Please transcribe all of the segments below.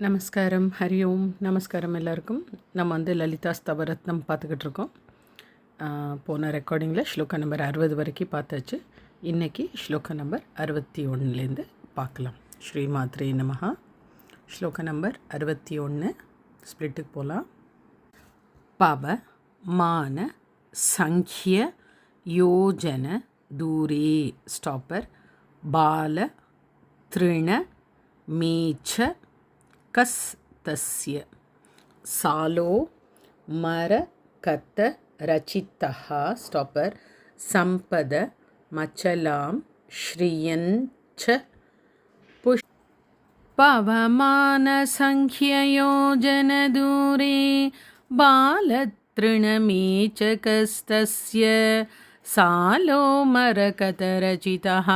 நமஸ்காரம், ஹரி ஓம். நமஸ்காரம் எல்லாருக்கும். நம்ம வந்து லலிதா ஸ்தவரத்னம் பார்த்துக்கிட்டு இருக்கோம். போன ரெக்கார்டிங்கில் ஸ்லோகா நம்பர் 60 வரைக்கும் பார்த்தாச்சு. இன்றைக்கி ஸ்லோகா நம்பர் 61லேருந்து பார்க்கலாம். ஸ்ரீமாத்ரே நமஹா. ஸ்லோகா நம்பர் 61 ஸ்பிளிட்டுக்கு போகலாம். பவ மான சங்கிய யோஜன தூரே ஸ்டாப்பர் பால திருண மேச்ச கஸ் தஸ்ய சாலோ மர கத்த ரச்சித்தஹ ஸ்டாப்பர் சம்பத மச்சலாம் ஸ்ரீயஞ்ச புஷ் பவமான சங்கியயோஜன தூரே பாலத்ருணமேச்சகஸ்தஸ்ய சாலோ மரகதரச்சிதः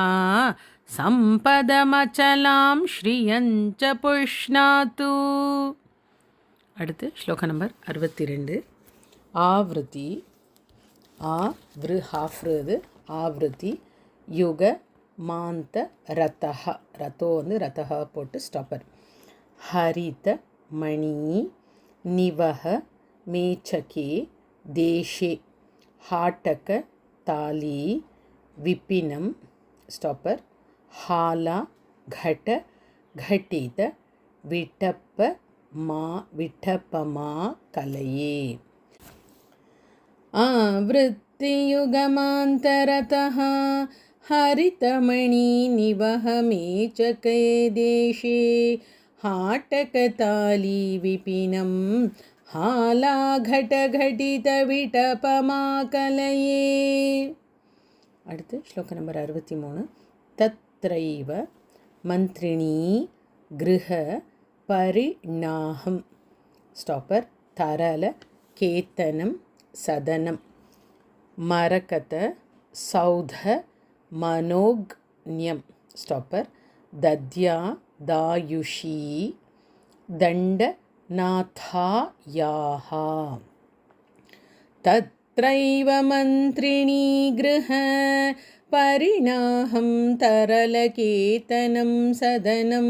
சம்பதமச்சலாம் ஸ்ரீயஞ்ச புஷ்ணாத்து. அடுத்து ஸ்லோக நம்பர் 62. ஆவ்ருதி ஹாஃப்ருது ஆவ்ருதி யுக மாந்த ரத்தஹ ரத்தோ வந்து ரத்தஹ போட்டு ஸ்டாப்பர் ஹரித மணி நிவஹ மேச்சகே தேஷே ஹாட்டக தாலி விபினம் ஸ்டாப்பர் ஹாலா घट घटित विठपमा कलये आवृत्तियुगमान्तरतः हरितमणि निवहमेचके देशे हाटकताली विपिनं हाला घट घटित विठपमा कलये. அடுத்து ஸ்லோக நம்பர் 63. தத்ரைவ மந்த்ரிணி கிருஹ பரிணாஹம் ஸ்டாப்பர் தரல கேத்தனம் சதனம் மரகத சௌத மனோக்ஞம் ஸ்டாப்பர் தத்யா தாயுஷி தண்ட நாதாயாஹா. தத்ரைவ மந்த்ரிணி கிருஹ परिणाहं तरलकेतनं सदनं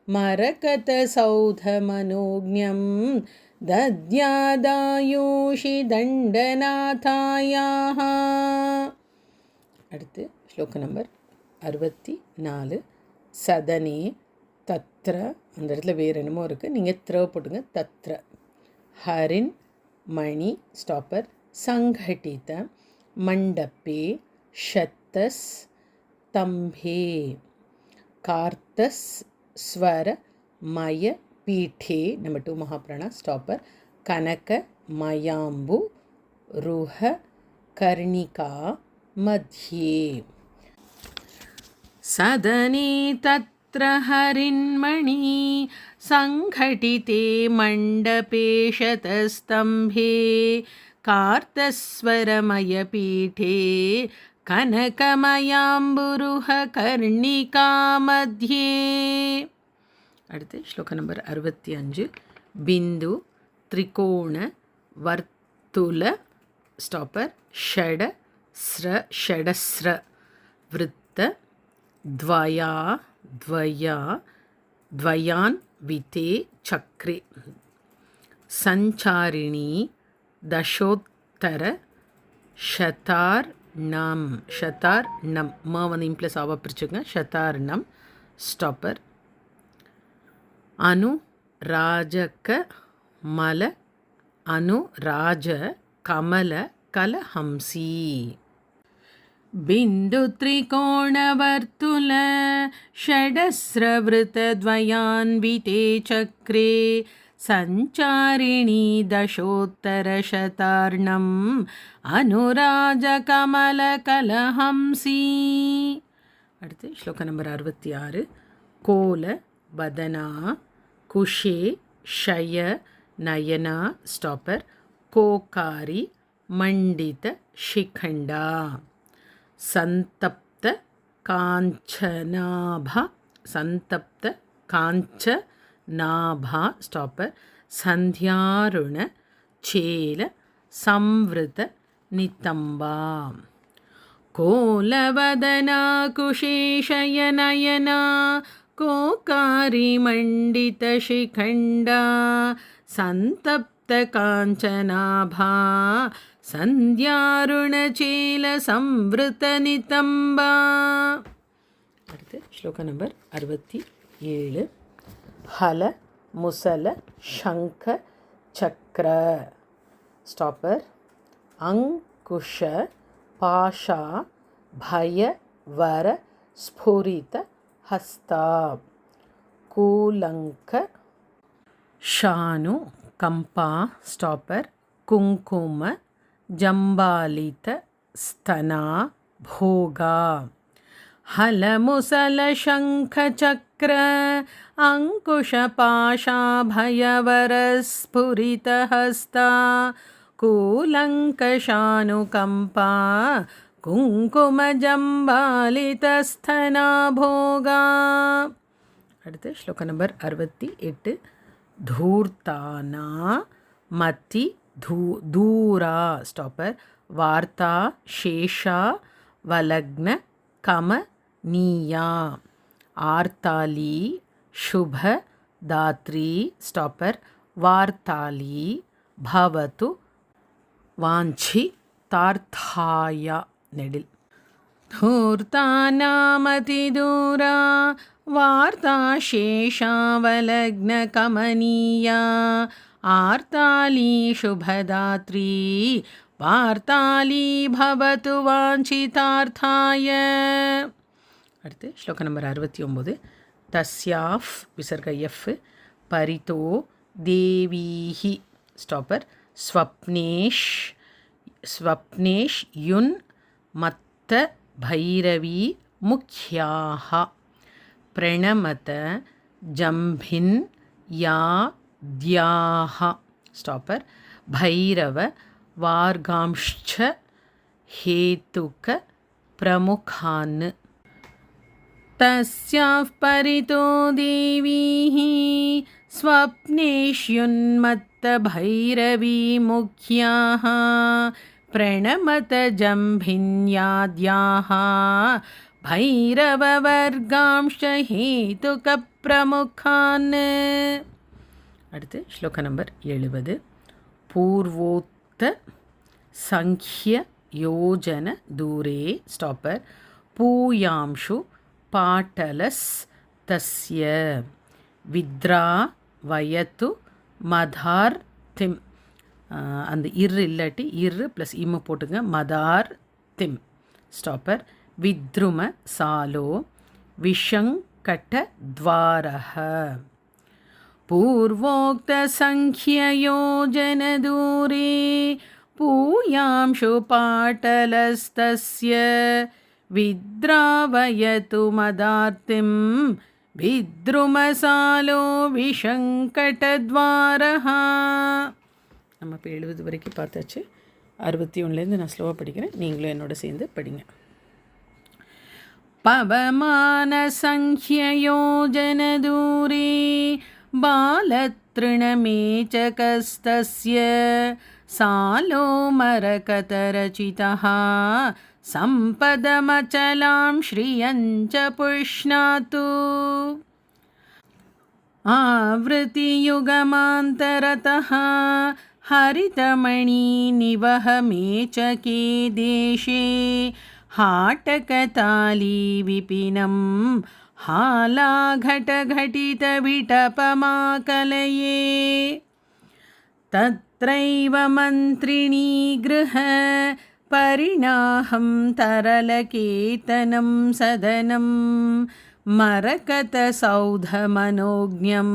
मरकतसौधमनोज्ञं दद्यादायुषि दण्डनाथायाः. அடுத்து ஸ்லோக நம்பர் 64. சதனே தத்ர அந்த இடத்துல வேறு என்னமோ இருக்குது, நீங்கள் த்ர போட்டுங்க. தத்ர ஹரின் மணி ஸ்டாப்பர் சங்கடித மண்டப்பே ஷத்தஸ் தம்பே கார்த்தஸ் ஸ்வர மய பீठे நம்பர் 2 மகாபிராணா ஸ்டாப்பர் கனக மயாம்பு ருஹ கர்ணிகா மத்யே. சதனே தத்ர ஹரின்மணி சங்கடிதே மண்டபே ஷதஸ்தம்பே கார்த்தஸ்வரமயபீठे கனகமயாம்புருஹ கர்ணிகா மத்யே. அடுத்து ஸ்லோக நம்பர் 65. பிந்து திரிகோண வர்த்துல ஸ்டாப்பர் ஷட ஸ்ர ஷடஸ்ர விருத்த த்வயா த்வயான் விதே சக்ரே சஞ்சாரிணி தசோத்தர ஷதார்ணம் வந்து இம்ப்ளஸ் ஆவா பிரிச்சுங்க. ஷதார்ணம் ஸ்டாப்பர் அனுராஜ கமல கலஹம்சி. பிந்து திரிகோணவர்த்துல ஷடஸ்ரவிருத்தத்வயான்விதே சக்ரே சஞ்சாரிணி தசோத்தரஷதார்ணம் அனுராஜகமலகலஹம்சி. அடுத்து ஸ்லோக நம்பர் 66. கோல வதனா குஷே ஷய நயனா ஸ்டாப்பர் கோகாரி மண்டித ஷிகண்டா சந்தப்த காஞ்சநாபா ஸ்டாப்பர் சந்தியாருண சேல சம்விருத நித்தம்பா. கோலவதனா குஷேஷயநயனா कोकारिमण्डितशिखण्डा सन्तप्तकाञ्चनाभा सन्ध्यारुणचेलसंवृतनितम्बा. அடுத்து ஸ்லோகம் நம்பர் 67. ஹல முசல சங்க சக்கர ஸ்டாப்பர் அங்குஷ பாஷா பய வர ஸ்புரித ஹஸ்தா கூலங்க ஷானு கம்பா ஸ்டாப்பர் குங்கும ஜம்பாலித ஸ்தனா भोगा. हलमुसलशङ्खचक्र अङ्कुशपाशाभयवरस्फुरितहस्ता कूलङ्कषानुकम्पा कुङ्कुमजम्बालितस्थना भोगा. அடுத்து ஸ்லோகம் நம்பர் 68. धूर्ताना मति दूरा स्टॉपर वार्ता शेषा वलग्न कमनीया आर्ताली शुभ दात्री स्टॉपर वार्ताली भवतु वांछी तार्थाया नेडिल. धूर्तानामतिदूरा वार्ता शेषावलग्न कमनीया आर्ताली शुभदात्री वार्ताली भवतु वाञ्छितार्थाय. அடுத்து ஸ்லோகம் நம்பர் 69. தஸ்யாஃப் விசர்க எஃப் பரிதோ தேவீஹி ஸ்டாப்பர் ஸ்வப்னேஷ் யுன் மத்த பைரவி முக்யாஹ प्रणमत जम्भिन् या द्याः स्टॉपर भैरव वार्गांश्च हेतुक प्रमुखान्. तस्याः परितो देवीः स्वप्नेष्युन्मत्त भैरवी मुख्याः प्रणमत जम्भिन्याद्याः भैरववर्गांश्च हेतुकप्रमुखान्. அடுத்து ஸ்லோகம் நம்பர் 70. पूर्वोक्त संख्य योजन दूरे स्टॉपर पूयांशु पाटलस् तस्य विद्रा वयतु मदार्तिम्. அந்த இரு இல்லாட்டி இரு ப்ளஸ் இம்மு போட்டுங்க. மதார் திம் ஸ்டாப்பர் विद्रुम सालो विशंकट द्वारः. पूर्वोक्त संख्ययोजन दूरे पूयांशु पाटलस्तस्य विद्रावयतु मदार्तिं विद्रुमसालो विशंकट द्वारः. நம்ம இப்போ 70 வரைக்கும் பார்த்தாச்சு. 61லேருந்து நான் ஸ்லோவாக படிக்கிறேன், நீங்களும் என்னோட சேர்ந்து படிங்க. पवमानसंख्ययोजन दूरे बालतृणमेचकस्तस्य सालो मरकतरचितः सम्पदमचलां श्रियञ्च पुष्णातु. आवृतियुगमान्तरतः हरितमणि निवहमेचके देशे हाटकताली विपिनं हालाघटघटितविटपमाकलये. तत्रैव मन्त्रिणी गृह परिणाहं तरलकेतनं सदनं मरकतसौधमनोज्ञं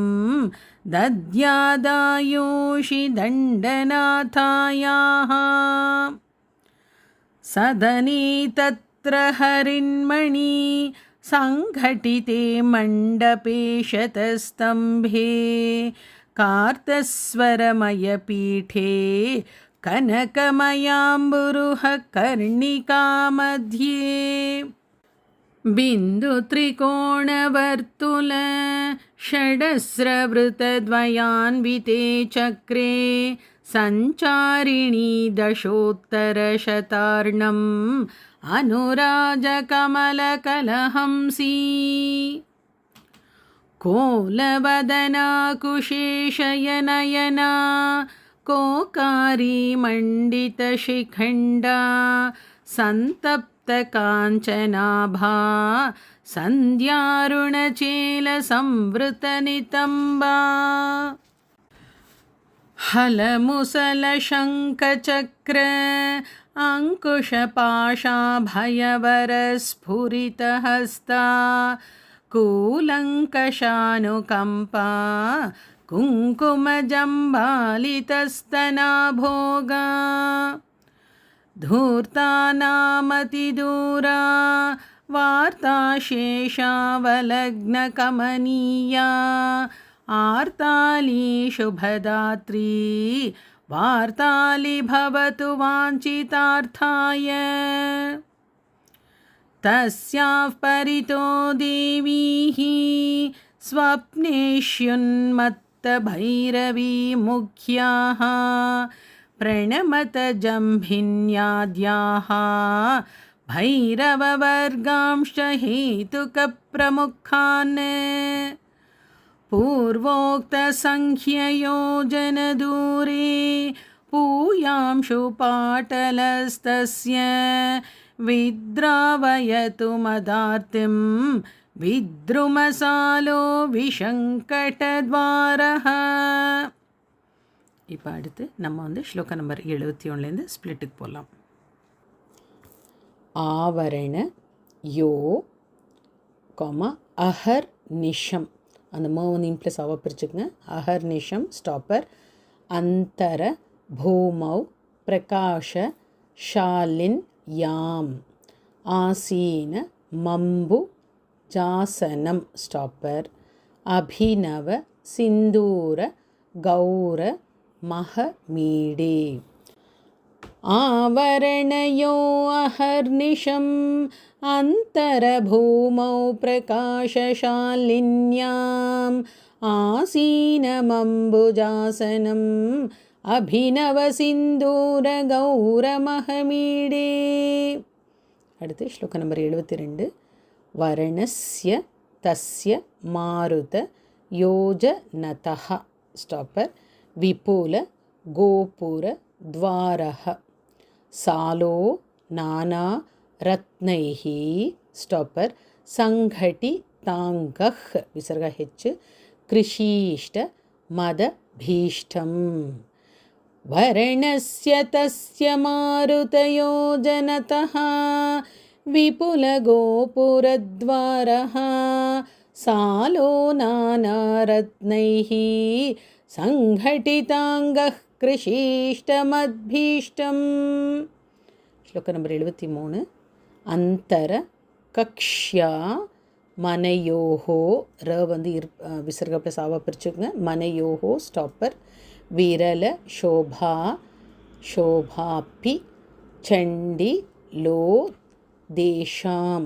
दद्यादायोषि दण्डनाथायाः. सदने तत्र हरिन्मणि सङ्घटिते मण्डपे शतस्तम्भे कार्तस्वरमयपीठे कनकमयाम्बुरुह कर्णिकामध्ये. बिन्दुत्रिकोणवर्तुल षडस्रवृतद्वयान्विते चक्रे सञ्चारिणी दशोत्तरशतार्णम् अनुराजकमलकलहंसी. कोलवदना कुशेशयनयना कोकारी मण्डितशिखण्डा सन्तप्तकाञ्चनाभा सन्ध्यारुणचेलसंवृतनितम्बा हलमुसलशङ्खचक्र अङ्कुशपाशाभयवरस्फुरितहस्ता कूलङ्कषानुकम्पा कुङ्कुमजम्बालितस्तना भोगा धूर्तानामतिदूरा वार्ताशेषावलग्नकमनीया आर्ताली शुभदात्री वार्ताली भवतु वाञ्छितार्थाय तस्याः परितो देवीः स्वप्नेष्युन्मत्तभैरवी मुख्याः प्रणमतजम्भिन्याद्याः भैरववर्गांश्च हेतुकप्रमुखान् पूर्वोक्तसङ्ख्ययोजनदूरे पूयांशुपाटलस्तस्य विद्रावयतु मदार्तिं विद्रुमसालो विशङ्कटद्वारः. இப்போ அடுத்து நம்ம ஸ்லோக நம்பர் 71 ஸ்பிளிட்டுக்கு போகலாம். ஆவரண யோ அஹர் நிஷம், அந்த இம்ப்ளஸ் அவ பிரிச்சுக்குங்க. அஹர் நிஷம் ஸ்டாப்பர். அந்தர பூமௌ பிரகாஷ ஷாலின் யாம் ஆசீன மம்பு ஜாசனம் ஸ்டாப்பர். அபிநவ சிந்தூர கௌர மஹமீடே. आवरणयो अहर्निशम् अन्तरभूमौ प्रकाशशालिन्याम् आसीनमम्बुजासनम् अभिनवसिन्दूरगौरमहमीडे. அடுத்து ஸ்லோக நம்பர் 72. வரணஸ்ய தஸ்ய மாருத யோஜனதஹ ஸ்டாப்பர். விபுல கோபுர द्वारः सालो नाना रत्नैः स्टॉपर संघटितांगः विसर्ग हेच्च कृषीष्ट मदभीष्टं. वर्णस्य तस्य मारुतयोजनतः विपुलगोपुरद्वारः सालो नाना रत्नैः संघटितांगः कृषीष्टमद्भीष्टम्. श्लोक नंबर 73. अंतर कक्ष्या मनयोहो र विसर्ग प्लस आवा पिरिचुंगा. मनयोहो स्टॉपर. विरल शोभा शोभापि चंडी लो देशाम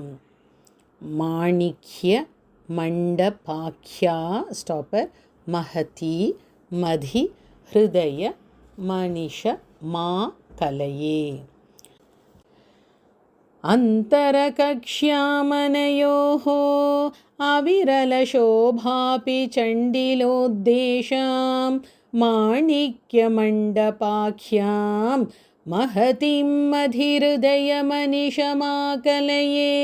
माणिक्य मंडपाख्या स्टॉपर. महती मधि हृदय मनिष मा कलये. अंतरकक्ष्यामनयोः अविरलशोभापि चण्डिलोद्देशां माणिक्यमण्डपाख्यां महतीं मधिहृदयमनिशमाकलये.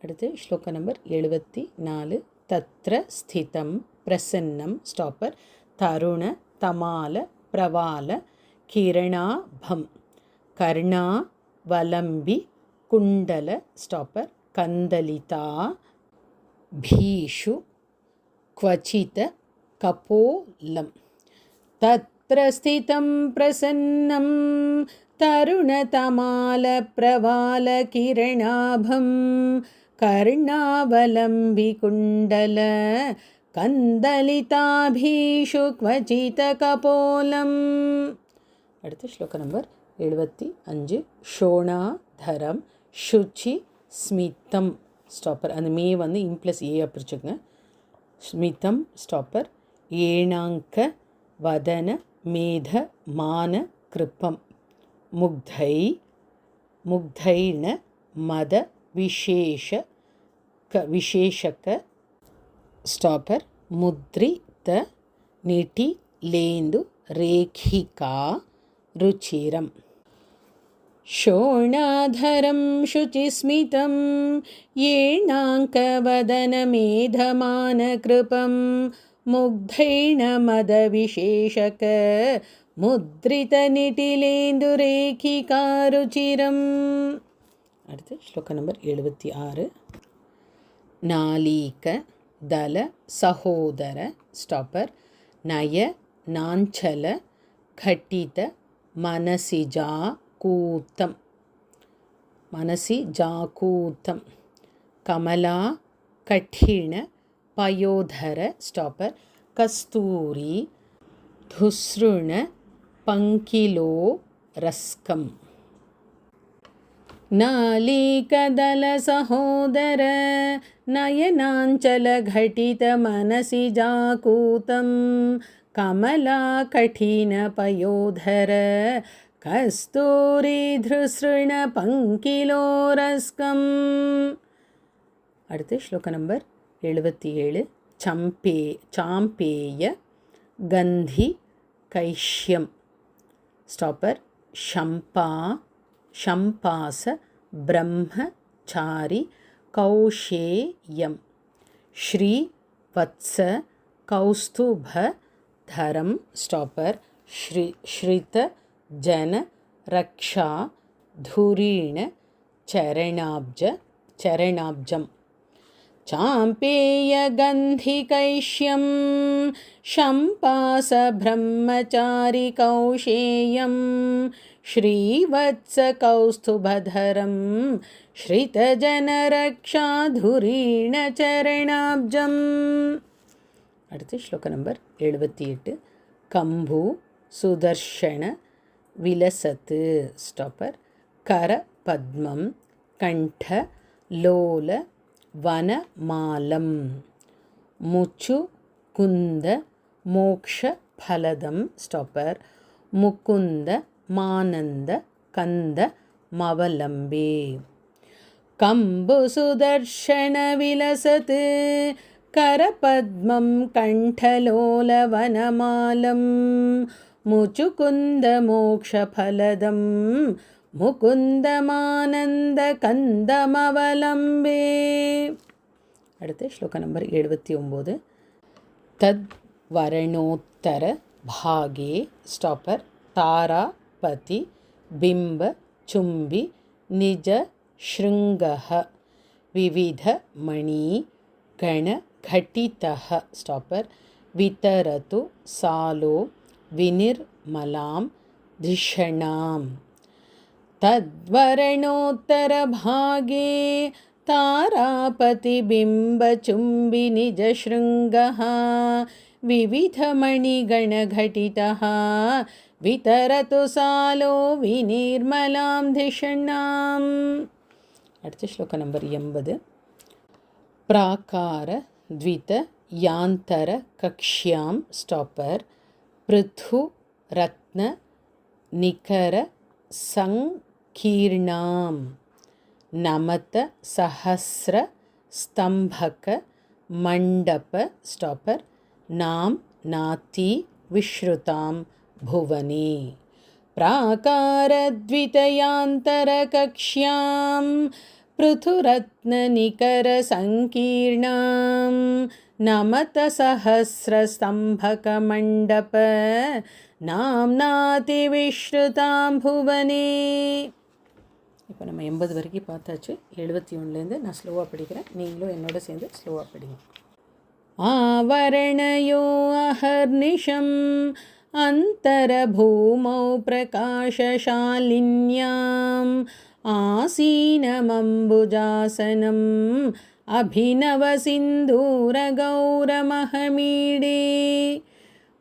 அடுத்து ஸ்லோக நம்பர் 74. தத்ர ஸ்திதம் பிரசன்னம் ஸ்டாப்பர். தருண तमाल प्रवाल किरणाभम कर्णा वलंबि कुंडल स्टॉपर. कंदलिता भीषु क्वचित कपोलम. तत्र स्थितं प्रसन्नं तरुण तमाल प्रवाल किरणाभम कर्णावलंबि कुंडल कंदलिताभीषु क्वचित कपोलम. அடுத்து ஸ்லோக நம்பர் 75. ஷோணாதரம் शुचि ஸ்மிதம் ஸ்டாப்பர். அந்த மே இம்ப்ளஸ் ஏ பிரிச்சுங்க. ஸ்மிதம் ஸ்டாப்பர். ஏணாங்க வதன மேத மான கிருப்பம். முக்தை முக்தைன மத விசேஷக स्टापर् मुद्रित निटि लेन्दु रेखिका रुचिरम् शोणाधरं शुचिस्मितं येणाङ्कवदनमेधमानकृपं मुग्धैण मदविशेषक मुद्रितनिटिलेन्दुरेखिकारुचिरम् அடுத்து ஸ்லோகம் நம்பர் 76 नालीक दल सहोदर स्टापर् नय नाञ्चल घटित मनसि जाकूतं कमला कठिण पयोधर स्टापर् कस्तूरी धुसृण पंकिलो रस्कम् नालीकदलसहोदर नयनाञ्चलघटितमनसि जाकूतं कमलाकठिनपयोधर कस्तूरीधृसृणपङ्किलोरस्कम् அடுத்து ஸ்லோகம் நம்பர் 77 சாம்பேய கந்தி கைஷ்யம் ஸ்டாப்பர் शम्पास ब्रह्मचारी कौशेयं श्रीवत्स कौस्तुभधरं स्टापर् श्रित जन रक्षा धुरीण चरणाब्जम् चाम्पेयगन्धिकैश्यं शम्पास ब्रह्मचारी कौशेयं श्रीवत्सकौस्तुभधरं श्रितजनरक्षाधुरीणचरणाब्जम् அடுத்து ஸ்லோகம் நம்பர் 78 கம்பு சுதர்ஷன விலசத்து ஸ்டாப்பர் கரபத்மம் கண்ட லோல வனமாலம் முச்சுகுந்த மோக்ஷபலதம் ஸ்டாப்பர் முகுந்த மானந்த கந்த மவலம்பே கம்பு சுதர்ஷன விலசத் करपद्मं कण्ठलोलवनमालं मुचुकुन्दमोक्षफलदं मुकुन्दमानन्दकन्दमवलम्बे அடுத்து ஸ்லோகம் நம்பர் 79 तद्वरणोत्तर भागे स्टापर् तारापति बिम्ब चुम्बि निज शृङ्गः विविधमणि गणघटितः स्टापर् वितरतु सालो विनिर्मलां धिषणाम् तद्वरणोत्तरभागे तारापतिबिम्बचुम्बि निजशृङ्गः विविधमणिगणघटितः वितरतु सालो विनिर्मलां धिषणाम् அடுத்த ஸ்லோகம் நம்பர் 80 प्राकार द्वित यांतर कक्ष्यां स्टापर् पृथु रत्न निकर संकीर्णां नमत सहस्र स्तंभक मंडप स्टापर् नाम नाति विश्रुतां भुवने प्राकार द्वितयांतर कक्ष्यां पृथुरत्ननिकरसङ्कीर्णां नमतसहस्रस्तम्भकमण्डप नाम्नातिविश्रुतां भुवने இப்போ நம்ம 80 வரைக்கும் பார்த்தாச்சு 71லேருந்து நான் ஸ்லோவாக படிக்கிறேன் நீங்களும் என்னோட சேர்ந்து ஸ்லோவாக படிங்க आवरणयो अहर्निशम् अन्तरभूमौ प्रकाशशालिन्याम् आसीनमम्बुजासनम् अभिनवसिन्दूरगौरमहमीडे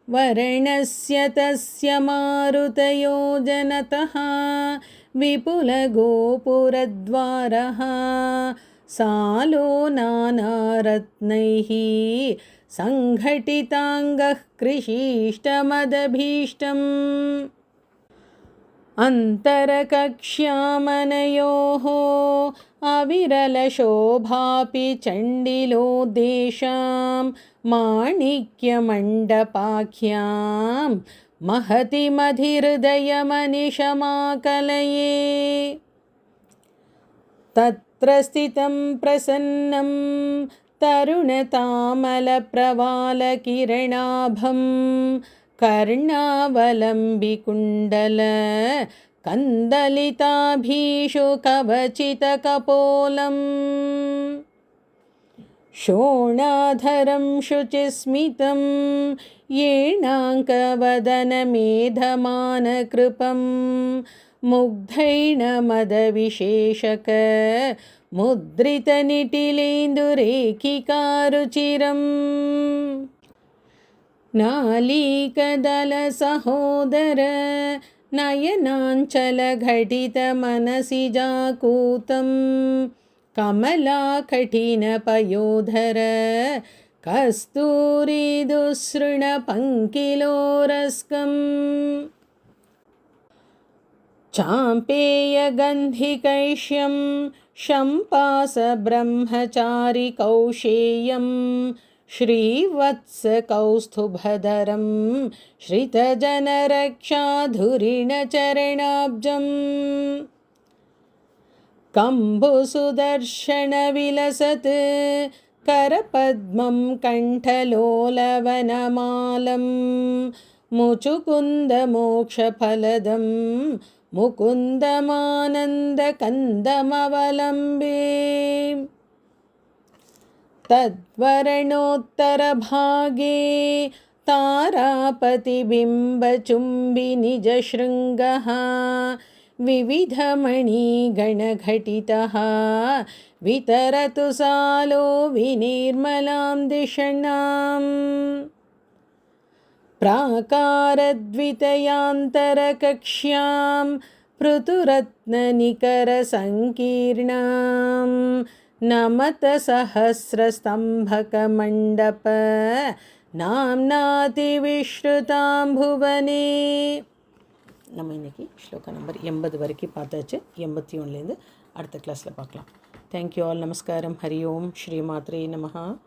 वर्णस्य तस्य मारुतयोजनतः विपुलगोपुरद्वारः सालो नानारत्नैः सङ्घटिताङ्गः कृषीष्टमदभीष्टम् अन्तरकक्ष्यामनयोः अविरलशोभापि चण्डिलोद्देशां माणिक्यमण्डपाख्यां महति मधिहृदयमनिशमाकलये। तत्र स्थितं प्रसन्नं तरुणतामलप्रवालकिरणाभं कर्णावलम्बिकुण्डल कन्दलिताभीषु कवचितकपोलम् शोणाधरं शुचिस्मितं येणाङ्कवदनमेधमानकृपं मुग्धैणमदविशेषक मुद्रितनिटिलेन्दुरेखिकारुचिरम् नालीकदलसहोदर नयनाञ्चलघटितमनसि जाकूतं कमलाकठिनपयोधर कस्तूरिदुसृणपङ्किलोरस्कम् चाम्पेयगन्धिकैश्यं शम्पासब्रह्मचारिकौशेयं श्रीवत्सकौस्तुभधरं श्रितजनरक्षाधुरिणचरणाब्जम् कम्बुसुदर्शनविलसत् करपद्मं कण्ठलोलवनमालं मुचुकुन्दमोक्षफलदं मुकुन्दमानन्दकन्दमवलम्बे। तद्वर्णोत्तरभागे तारापतिबिम्बचुम्बिनिजशृङ्गः विविधमणिगणघटितः वितरतु सालो विनिर्मलां दिशणाम्। प्राकारद्वितयान्तरकक्ष्यां पृथुरत्ननिकरसङ्कीर्णां नमतसहस्रस्तम्भकमण्डप नाम्नातिविश्रुतां भुवने. நம்ம இன்றைக்கி ஸ்லோகா நம்பர் 80 வரைக்கும் பார்த்தாச்சு. 81லேருந்து அடுத்த கிளாஸில் பார்க்கலாம். Thank you all. நமஸ்காரம். ஹரி ஓம். ஸ்ரீ மாத்ரே நமஹா.